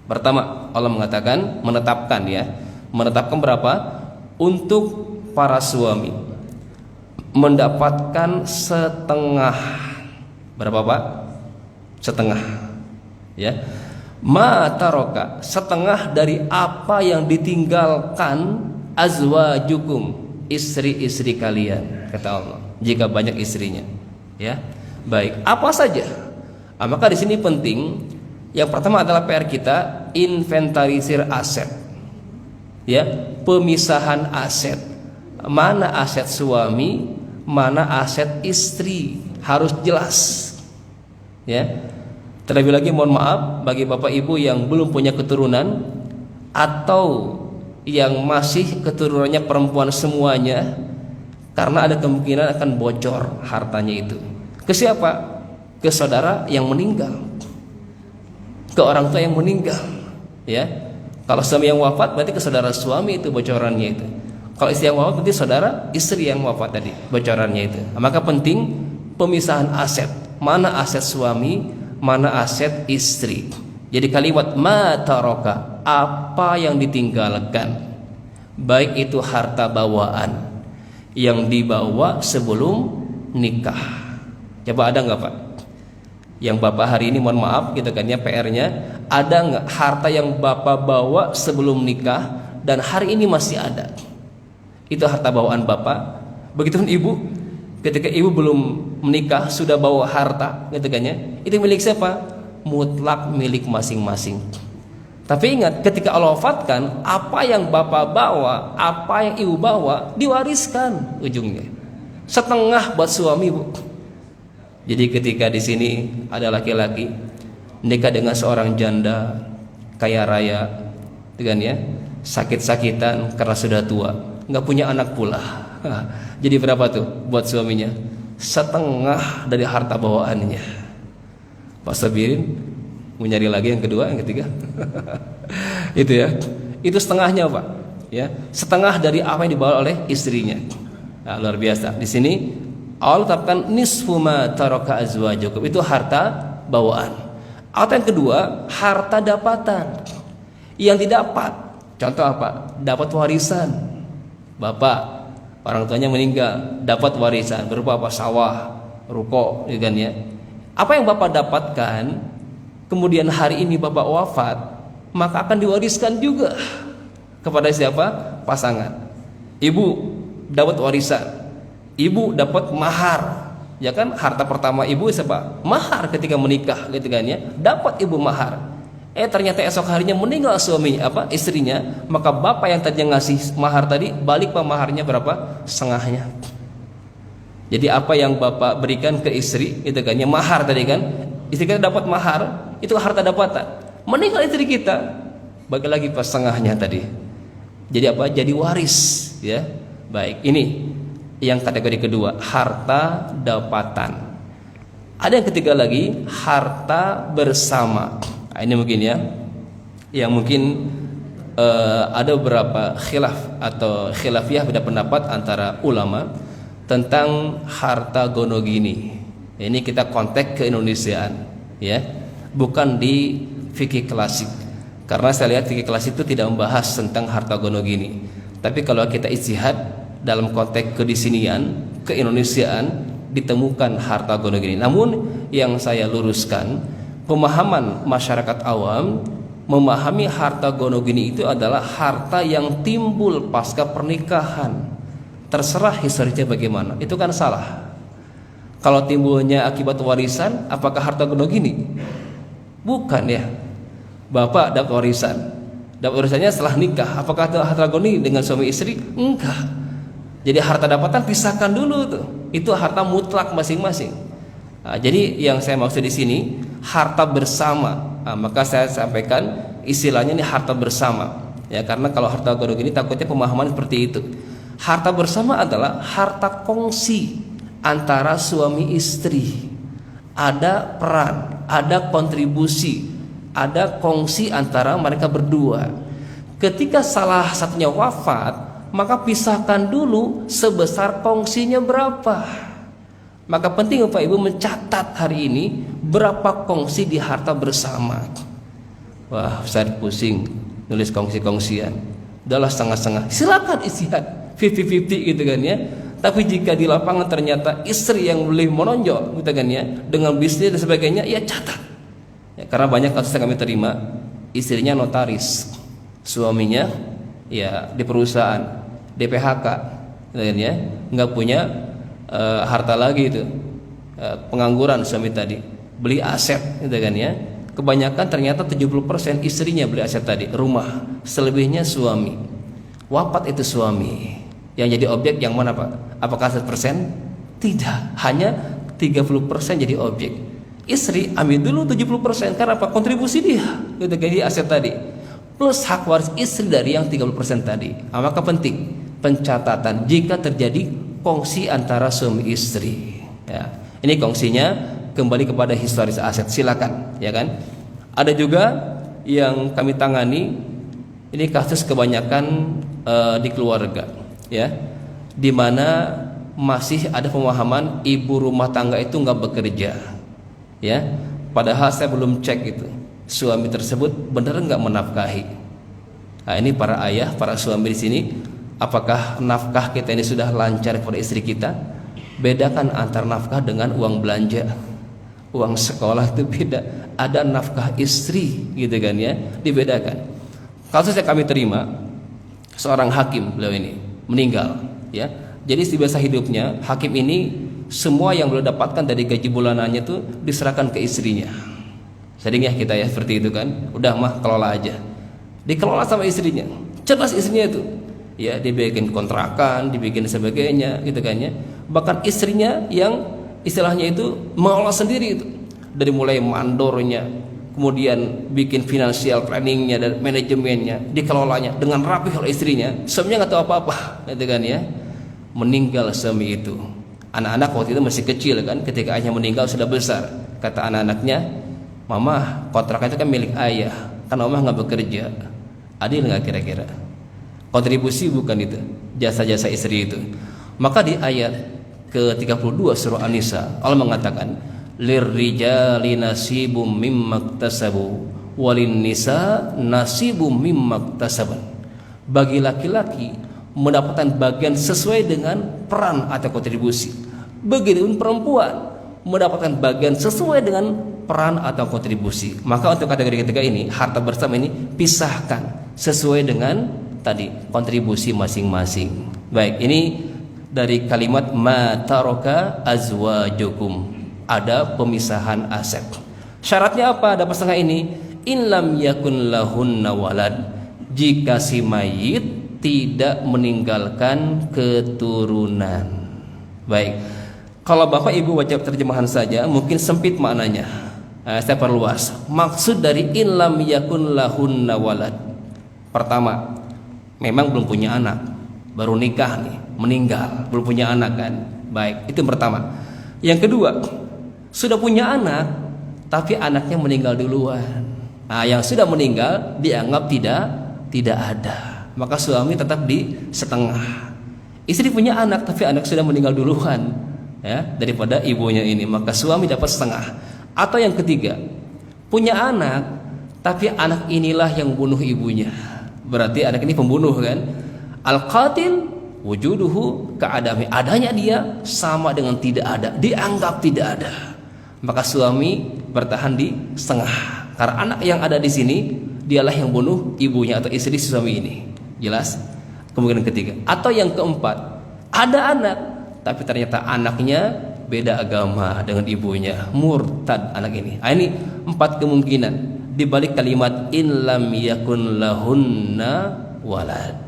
Pertama, Allah mengatakan, menetapkan berapa? Untuk para suami mendapatkan setengah. Berapa, Pak? Setengah. Ya. Ma taraka, setengah dari apa yang ditinggalkan azwajukum, istri-istri kalian, kata Allah, jika banyak istrinya. Ya. Baik, apa saja? Maka di sini penting, yang pertama adalah PR kita inventarisir aset. Ya, pemisahan aset. Mana aset suami, mana aset istri, harus jelas. Ya. Terlebih lagi mohon maaf bagi bapak ibu yang belum punya keturunan atau yang masih keturunannya perempuan semuanya, karena ada kemungkinan akan bocor hartanya itu. Ke siapa? Ke saudara yang meninggal, ke orang tua yang meninggal. Ya, kalau suami yang wafat berarti ke saudara suami itu bocorannya itu. Kalau istri yang wafat berarti saudara istri yang wafat tadi bocorannya itu. Maka penting pemisahan aset. Mana aset suami, mana aset istri. Jadi kalimat ma taraka, apa yang ditinggalkan, baik itu harta bawaan yang dibawa sebelum nikah. Coba ada nggak Pak? Yang bapak hari ini mohon maaf gitu kan ya, PR-nya, ada nggak harta yang bapak bawa sebelum nikah dan hari ini masih ada? Itu harta bawaan bapak. Begitupun ibu, ketika ibu belum menikah sudah bawa harta gitu kan ya, itu milik siapa? Mutlak milik masing-masing. Tapi ingat, ketika Allah wafatkan, apa yang bapak bawa, apa yang ibu bawa, diwariskan ujungnya. Setengah buat suami, Bu. Jadi ketika di sini ada laki-laki nikah dengan seorang janda kaya raya, dengan ya, sakit-sakitan karena sudah tua, nggak punya anak pula. Jadi berapa tuh buat suaminya? Setengah dari harta bawaannya. Pak Sabirin mau nyari lagi yang kedua, yang ketiga. Itu ya, itu setengahnya Pak. ya, setengah dari apa yang dibawa oleh istrinya. Nah, luar biasa. Di sini Allah tetapkan nisfu ma taraka azwajukum, itu harta bawaan. Atau yang kedua, harta dapatan yang didapat. Contoh apa? Dapat warisan. Bapak, orang tuanya meninggal, dapat warisan berupa apa? Sawah, ruko, gitu kan ya. Apa yang Bapak dapatkan, kemudian hari ini Bapak wafat, maka akan diwariskan juga kepada siapa? Pasangan. Ibu dapat warisan, ibu dapat mahar, ya kan? Harta pertama ibu siapa? Mahar ketika menikah, gitu kan ya. Dapat ibu mahar. Ternyata esok harinya meninggal suaminya, istrinya, maka bapak yang tadinya ngasih mahar tadi balik maharnya berapa? Setengahnya. Jadi apa yang bapak berikan ke istri, itu kan ya, mahar tadi kan, istri kita dapat mahar, itu harta dapatan. Meninggal istri kita, bagi lagi pas setengahnya tadi. Jadi apa? Jadi waris, ya. Baik, ini yang kategori kedua, harta dapatan. Ada yang ketiga lagi, harta bersama. Nah, ini mungkin ya, yang mungkin ada beberapa khilaf atau khilafiyah, beda pendapat antara ulama tentang harta gono gini. Ini kita konteks ke Indonesiaan, ya, bukan di fikih klasik. Karena saya lihat fikih klasik itu tidak membahas tentang harta gono gini. Tapi kalau kita ijtihad dalam konteks kedisinian, ke Indonesiaan, ditemukan harta gono gini. Namun yang saya luruskan, pemahaman masyarakat awam memahami harta gono gini itu adalah harta yang timbul pasca pernikahan. Terserah historisnya bagaimana, itu kan salah. Kalau timbulnya akibat warisan, apakah harta gono gini? Bukan ya. Bapak dapat warisannya setelah nikah, apakah itu harta gono gini dengan suami istri? Enggak. Jadi harta dapatan pisahkan dulu tuh. Itu harta mutlak masing-masing. Nah, jadi yang saya maksud di sini harta bersama. Nah, maka saya sampaikan istilahnya ini harta bersama. Ya, karena kalau harta gono gini takutnya pemahaman seperti itu. Harta bersama adalah harta kongsi antara suami istri. Ada peran, ada kontribusi, ada kongsi antara mereka berdua. Ketika salah satunya wafat, maka pisahkan dulu sebesar kongsinya berapa. Maka penting Bapak Ibu mencatat hari ini berapa kongsi di harta bersama. Wah, saya pusing nulis kongsi-kongsian. Udahlah setengah-setengah. Silakan istihad 50-50 gitu kan ya. Tapi jika di lapangan ternyata istri yang lebih menonjol gitu kan ya, dengan bisnis dan sebagainya, ya catat. Ya, karena banyak kasus yang kami terima, istrinya notaris, suaminya ya di perusahaan, di PHK, gitu kan ya, nggak punya harta lagi itu, pengangguran suami tadi, beli aset gitu kan ya. Kebanyakan ternyata 70% istrinya beli aset tadi, rumah, selebihnya suami. Wafat itu suami. Yang jadi objek yang mana Pak? Apakah 100%? Tidak, hanya 30% jadi objek. Istri ambil dulu 70%, karena apa? Kontribusi dia gitu kan, aset tadi, plus hak waris istri dari yang 30% tadi. Maka penting pencatatan jika terjadi kongsi antara suami istri. Ya, ini kongsinya kembali kepada historis aset, silakan, ya kan? Ada juga yang kami tangani, ini kasus kebanyakan di keluarga, ya, di mana masih ada pemahaman ibu rumah tangga itu nggak bekerja, ya. Padahal saya belum cek itu suami tersebut benar nggak menafkahi. Nah, ini para ayah, para suami di sini, apakah nafkah kita ini sudah lancar kepada istri kita? Bedakan antara nafkah dengan uang belanja. Uang sekolah itu beda. Ada nafkah istri gitu kan ya, dibedakan. Kasus yang kami terima, seorang hakim, beliau ini meninggal ya. Jadi di masa hidupnya hakim ini semua yang beliau dapatkan dari gaji bulanannya itu diserahkan ke istrinya. Sering ya kita ya seperti itu kan. Udah mah kelola aja. Dikelola sama istrinya. Cerdas istrinya itu. Ya, dibikin kontrakan, dibikin sebagainya gitu kan ya. Bahkan istrinya yang istilahnya itu mengolah sendiri itu. Dari mulai mandornya, kemudian bikin financial planningnya dan manajemennya, dikelolanya dengan rapi oleh istrinya. Suaminya nggak tahu apa-apa, gitu kan ya. Meninggal suami itu. Anak-anak waktu itu masih kecil kan, ketika ayahnya meninggal sudah besar. Kata anak-anaknya, "Mama, kontrakan itu kan milik ayah, kan Mama nggak bekerja. Adil nggak kira-kira?" Kontribusi bukan itu, jasa-jasa istri itu. Maka di ayat ke-32 surah An-Nisa Allah mengatakan lirrijali nasibum mimmaktasabu walin nisa nasibum mimmaktasaban. Bagi laki-laki mendapatkan bagian sesuai dengan peran atau kontribusi. Begitupun perempuan mendapatkan bagian sesuai dengan peran atau kontribusi. Maka untuk kategori ketiga ini, harta bersama ini pisahkan sesuai dengan tadi kontribusi masing-masing. Baik, ini dari kalimat ma taraka azwajukum, ada pemisahan aset. Syaratnya apa dapat setengah ini? In lam yakun lahunna walad, jika si mayit tidak meninggalkan keturunan. Baik, kalau bapak ibu wajib terjemahan saja mungkin sempit maknanya. Saya perluas. Maksud dari in lam yakun lahunna walad, pertama, memang belum punya anak, baru nikah nih, meninggal, belum punya anak kan. Baik, itu yang pertama. Yang kedua, sudah punya anak tapi anaknya meninggal duluan. Nah, yang sudah meninggal dianggap tidak ada, maka suami tetap di setengah. Istri punya anak tapi anak sudah meninggal duluan ya daripada ibunya ini, maka suami dapat setengah. Atau yang ketiga, punya anak tapi anak inilah yang bunuh ibunya, berarti anak ini pembunuh kan. Al-qatil wujuduhu ka'adami, adanya dia sama dengan tidak ada, dianggap tidak ada, maka suami bertahan di setengah karena anak yang ada di sini dialah yang bunuh ibunya atau istri suami ini. Jelas? Kemungkinan ketiga. Atau yang keempat, ada anak tapi ternyata anaknya beda agama dengan ibunya, murtad anak ini. Ini 4 kemungkinan di balik kalimat in lam yakun lahunna walad.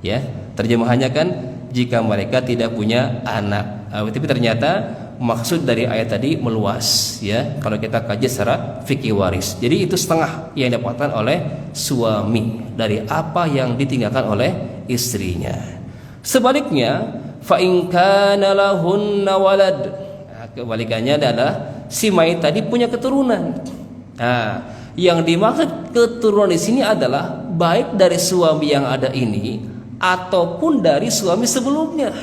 Ya, terjemahannya kan jika mereka tidak punya anak. Tapi ternyata maksud dari ayat tadi meluas ya kalau kita kaji secara fikih waris. Jadi itu setengah yang didapatkan oleh suami dari apa yang ditinggalkan oleh istrinya. Sebaliknya, fa in kana lahunna walad, kebalikannya adalah si mayit tadi punya keturunan. Nah, yang dimaksud keturunan di sini adalah baik dari suami yang ada ini ataupun dari suami sebelumnya.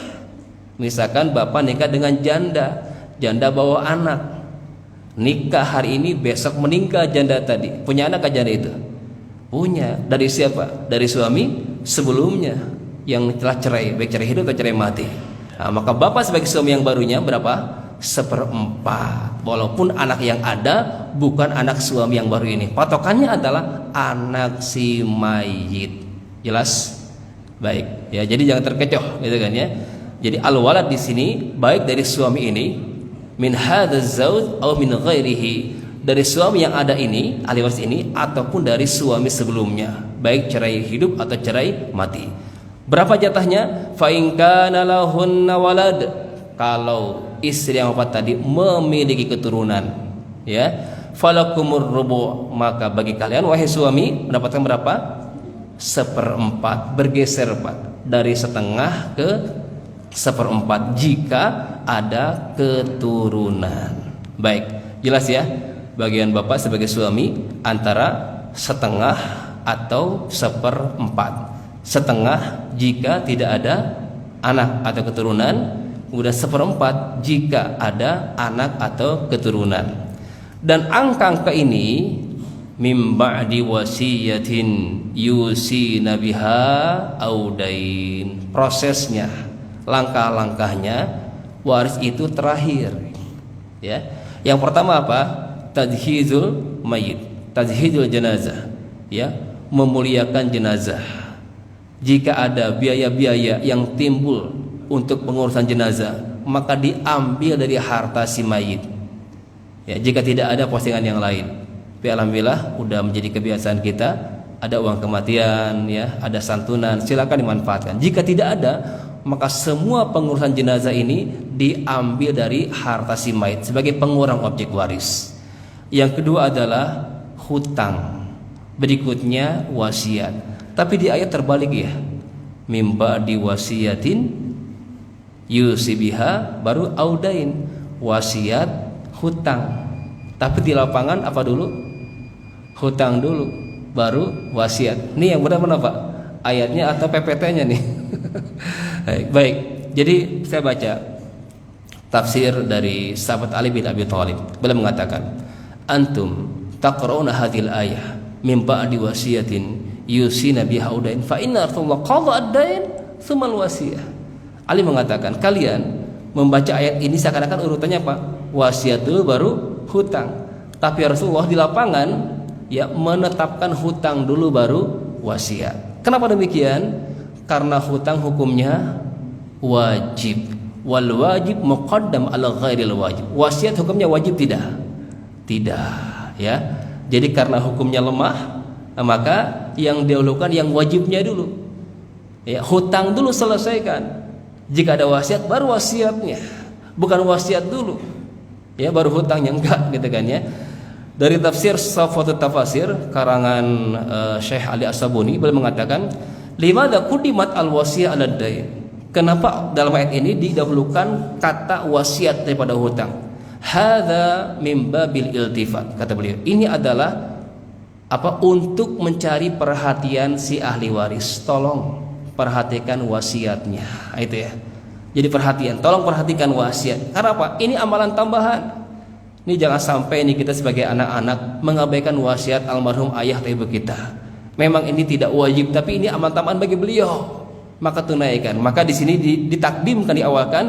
Misalkan bapak nikah dengan janda bawa anak, nikah hari ini besok meninggal janda tadi. Punya anak janda itu? Punya. Dari siapa? Dari suami sebelumnya yang telah cerai, baik cerai hidup atau cerai mati. Nah, maka bapak sebagai suami yang barunya berapa? 1/4. Walaupun anak yang ada bukan anak suami yang baru ini, patokannya adalah anak si mayit. Jelas? Baik. Ya, jadi jangan terkecoh, gitu kan ya. Jadi al-walad di sini baik dari suami ini min hadzal zauj atau min ghairihi, dari suami yang ada ini ahli waris ini ataupun dari suami sebelumnya, baik cerai hidup atau cerai mati. Berapa jatahnya? Fa in kana lahunna walad, kalau istri yang wafat tadi memiliki keturunan ya, falakumur rubu', maka bagi kalian wahai suami mendapatkan berapa? 1/4, bergeser 4 dari setengah ke 1/4 jika ada keturunan. Baik, jelas ya bagian bapak sebagai suami antara setengah atau 1/4. Setengah jika tidak ada anak atau keturunan, kemudian 1/4 jika ada anak atau keturunan. Dan angka ini mim ba'di wasiyatin yusina biha audain, prosesnya, langkah-langkahnya waris itu terakhir ya. Yang pertama apa? Tajhizul mayit, tajhizul jenazah ya, memuliakan jenazah. Jika ada biaya-biaya yang timbul untuk pengurusan jenazah, maka diambil dari harta si mayit ya, jika tidak ada postingan yang lain. Tapi alhamdulillah udah menjadi kebiasaan kita, ada uang kematian ya, ada santunan, silakan dimanfaatkan. Jika tidak ada, maka semua pengurusan jenazah ini diambil dari harta si mayit sebagai pengurang objek waris. Yang kedua adalah hutang, berikutnya wasiat. Tapi di ayat terbalik ya, mimba di wasiatin yusibiha, baru audain, wasiat, hutang. Tapi di lapangan apa dulu? Hutang dulu, baru wasiat. Ini yang benar-benar Pak, ayatnya atau PPT-nya nih? Baik. Jadi saya baca tafsir dari sahabat Ali bin Abi Thalib. Beliau mengatakan, "Antum taqra'una hadhil ayah min ba'di wasiyatin yusina biha udain fa inna Rasulullah qadha ad-dain tsumma al-wasiyah." Ali mengatakan, kalian membaca ayat ini seakan-akan urutannya apa? Wasiat dulu baru hutang. Tapi Rasulullah di lapangan ya menetapkan hutang dulu baru wasiat. Kenapa demikian? Karena hutang hukumnya wajib. Wal wajib muqaddam ala ghairil wajib. Wasiat hukumnya wajib tidak? Tidak, ya. Jadi karena hukumnya lemah, maka yang didahulukan yang wajibnya dulu. Ya, hutang dulu selesaikan. Jika ada wasiat baru wasiatnya. Bukan wasiat dulu. Ya, baru hutangnya, enggak gitu kan ya. Dari tafsir Safwatut Tafasir karangan Syekh Ali As-Sabuni beliau mengatakan, limadza qudimat al-wasiyah 'ala ad-dain? Kenapa dalam ayat ini didahulukan kata wasiat daripada hutang? Hadza min babil iltifat, kata beliau. Ini adalah apa? Untuk mencari perhatian si ahli waris. Tolong perhatikan wasiatnya. Itu ya. Jadi perhatian, tolong perhatikan wasiat. Karena apa? Ini amalan tambahan. Ini jangan sampai ini kita sebagai anak-anak mengabaikan wasiat almarhum ayah atau ibu kita. Memang ini tidak wajib, tapi ini amal tambahan bagi beliau. Maka tunaikan. Maka di sini ditakdimkan, diawalkan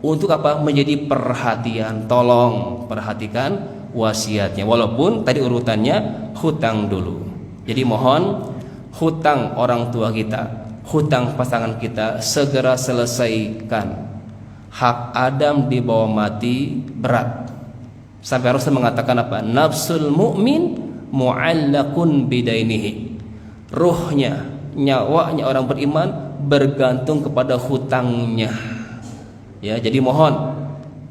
untuk apa? Menjadi perhatian. Tolong perhatikan wasiatnya. Walaupun tadi urutannya hutang dulu. Jadi mohon hutang orang tua kita, hutang pasangan kita segera selesaikan. Hak Adam di bawah mati berat. Sampai Rasul mengatakan apa? Nafsul mu'min mu'allakun bidainihi. Ruhnya, nyawanya orang beriman bergantung kepada hutangnya. Ya, jadi mohon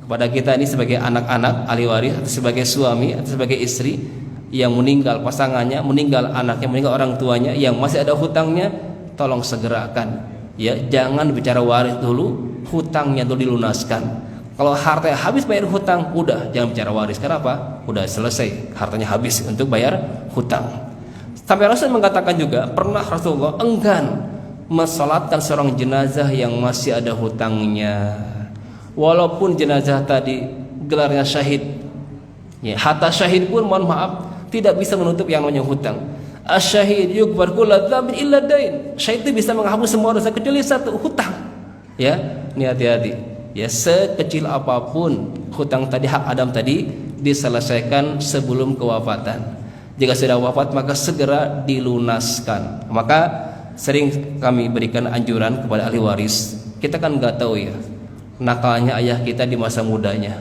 kepada kita ini sebagai anak-anak ahli waris, atau sebagai suami atau sebagai istri yang meninggal pasangannya, meninggal anaknya, meninggal orang tuanya yang masih ada hutangnya, tolong segerakan. Ya, jangan bicara waris dulu, hutangnya dulu dilunaskan. Kalau hartanya habis bayar hutang, udah jangan bicara waris. Kenapa? Udah selesai, hartanya habis untuk bayar hutang. Sampai Rasul mengatakan juga, pernah Rasulullah enggan mensalatkan seorang jenazah yang masih ada hutangnya. Walaupun jenazah tadi gelarnya syahid, ya, hatta syahid pun mohon maaf tidak bisa menutup yang namanya hutang. Asy-syahid yughfar kullu dzambin illa dain. Syahid itu bisa menghapus semua dosa kecuali satu, hutang. Ya, ini hati-hati. Ya, sekecil apapun hutang tadi, hak Adam tadi diselesaikan sebelum kewafatan. Jika sudah wafat maka segera dilunaskan. Maka sering kami berikan anjuran kepada ahli waris. Kita kan nggak tahu ya, nakalnya ayah kita di masa mudanya,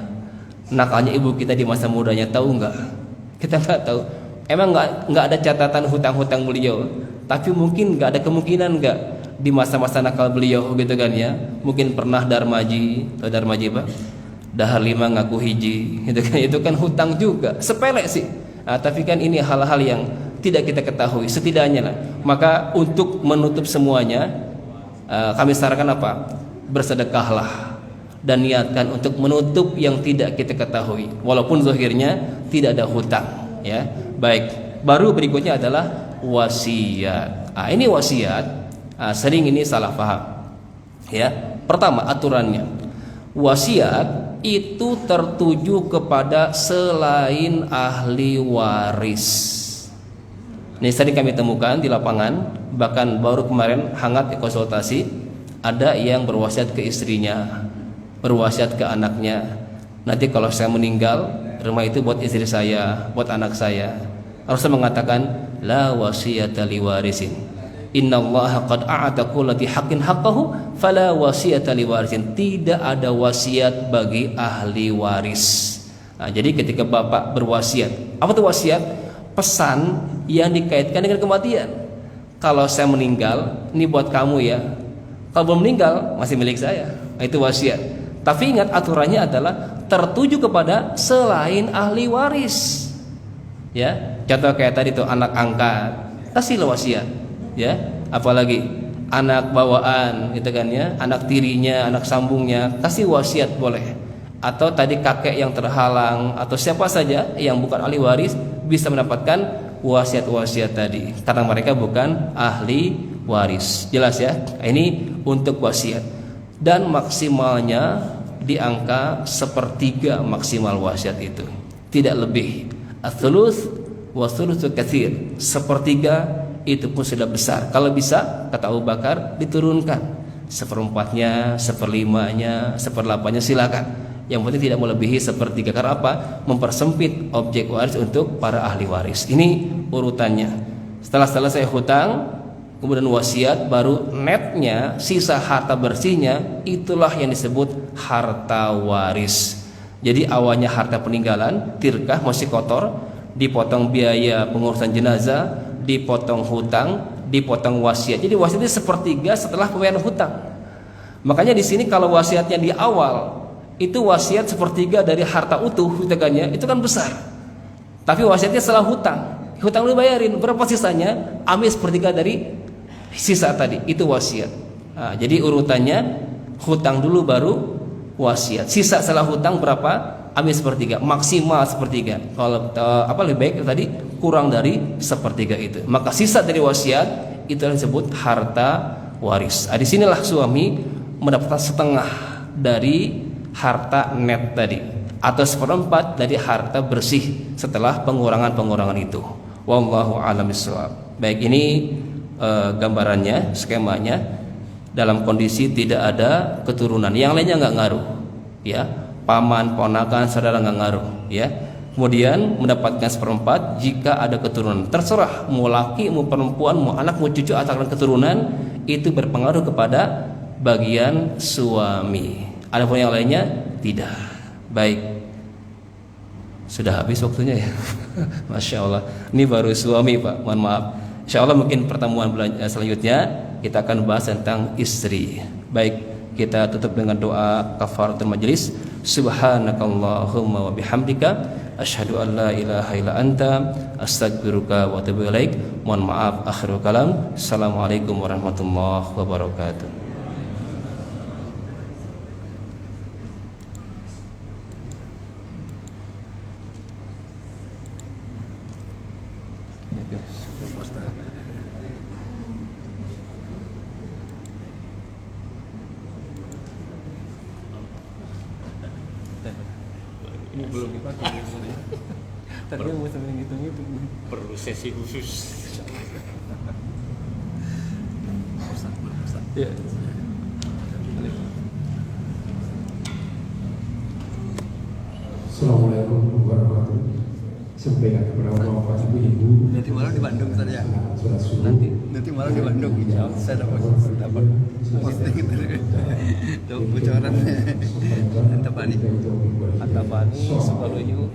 nakalnya ibu kita di masa mudanya, tahu nggak? Kita nggak tahu. Emang nggak ada catatan hutang-hutang beliau. Tapi mungkin nggak ada kemungkinan nggak di masa-masa nakal beliau gitu kan ya. Mungkin pernah darmaji, atau darmaji pak, dahar 5 ngaku hiji, gitu kan. Itu kan hutang juga, sepele sih. Tapi kan ini hal-hal yang tidak kita ketahui setidaknya lah. Maka untuk menutup semuanya, kami sarankan apa? Bersedekahlah dan niatkan untuk menutup yang tidak kita ketahui, walaupun zahirnya tidak ada hutang. Ya, baik. Baru berikutnya adalah wasiat. Ini wasiat. Sering ini salah paham. Ya, pertama aturannya, wasiat itu tertuju kepada selain ahli waris. Ini sering kami temukan di lapangan, bahkan baru kemarin hangat konsultasi, ada yang berwasiat ke istrinya, berwasiat ke anaknya. Nanti kalau saya meninggal, rumah itu buat istri saya, buat anak saya. Rasul mengatakan, la wasiyata liwarisin. Innallaha qad a'ata kulli haqqin haqqahu fala wasiyata liwarisin. Tidak ada wasiat bagi ahli waris. Jadi ketika bapak berwasiat, apa itu wasiat? Pesan yang dikaitkan dengan kematian. Kalau saya meninggal, ini buat kamu ya. Kalau belum meninggal, masih milik saya. Itu wasiat. Tapi ingat aturannya adalah tertuju kepada selain ahli waris. Ya, contoh kayak tadi tuh anak angkat, kasihlah wasiat. Ya, apalagi anak bawaan gitu kan ya, anak tirinya, anak sambungnya, kasih wasiat boleh. Atau tadi kakek yang terhalang atau siapa saja yang bukan ahli waris bisa mendapatkan wasiat-wasiat tadi karena mereka bukan ahli waris. Jelas ya? Ini untuk wasiat. Dan maksimalnya di angka sepertiga maksimal wasiat itu. Tidak lebih. Ats-tsulus wa tsulusu katsir. Sepertiga itu pun sudah besar. Kalau bisa, kata Abu Bakar, diturunkan. Seperempatnya, seperlimanya, seperlapannya silakan. Yang penting tidak melebihi sepertiga. Karena apa? Mempersempit objek waris untuk para ahli waris. Ini urutannya. Setelah selesai hutang, kemudian wasiat, baru netnya, sisa harta bersihnya, itulah yang disebut harta waris. Jadi awalnya harta peninggalan, tirkah masih kotor, dipotong biaya pengurusan jenazah, dipotong hutang, dipotong wasiat. Jadi wasiatnya sepertiga setelah pembayaran hutang. Makanya di sini kalau wasiatnya di awal, itu wasiat sepertiga dari harta utuh hutangnya, itu kan besar. Tapi wasiatnya setelah hutang lu bayarin, berapa sisanya? Ambil sepertiga dari sisa tadi, itu wasiat. Nah, jadi urutannya hutang dulu baru wasiat. Sisa setelah hutang berapa? Ambil sepertiga, maksimal sepertiga. Kalau lebih baik tadi kurang dari sepertiga itu. Maka sisa dari wasiat itu yang disebut harta waris. Di sinilah suami mendapatkan setengah dari harta net tadi, atau seperempat dari harta bersih setelah pengurangan itu. Wallahu a'lam bishawab. Baik, ini gambarannya, skemanya. Dalam kondisi tidak ada keturunan, yang lainnya nggak ngaruh, ya. Paman, ponakan, saudara nggak ngaruh, ya. Kemudian mendapatkan seperempat jika ada keturunan. Terserah mau laki, mau perempuan, mau anak, mau cucu, asalkan keturunan itu berpengaruh kepada bagian suami. Adapun yang lainnya tidak. Baik, sudah habis waktunya ya. Masya Allah. Ini baru suami Pak, mohon maaf. Insya Allah mungkin pertemuan selanjutnya kita akan bahas tentang istri. Baik, kita tutup dengan doa kafaratul majelis. Subhanakallahumma wa bihamdika asyhadu an la ilaha illa anta astaghfiruka wa atubu ilaik. Mohon maaf akhirul kalam. Assalamualaikum warahmatullahi wabarakatuh. Ini belum dipakai tadi mau sambil ngitung-ngitung perlu sesi khusus. Ya. Assalamualaikum warahmatullahi wabarakatuh. Sampaikan kepada bapak ibu. Nanti malam di Bandung saja. Nanti malam di Bandung. Saya dapat posting gitu. Tuh bocoran. Antapani. Antapani Sukaluyu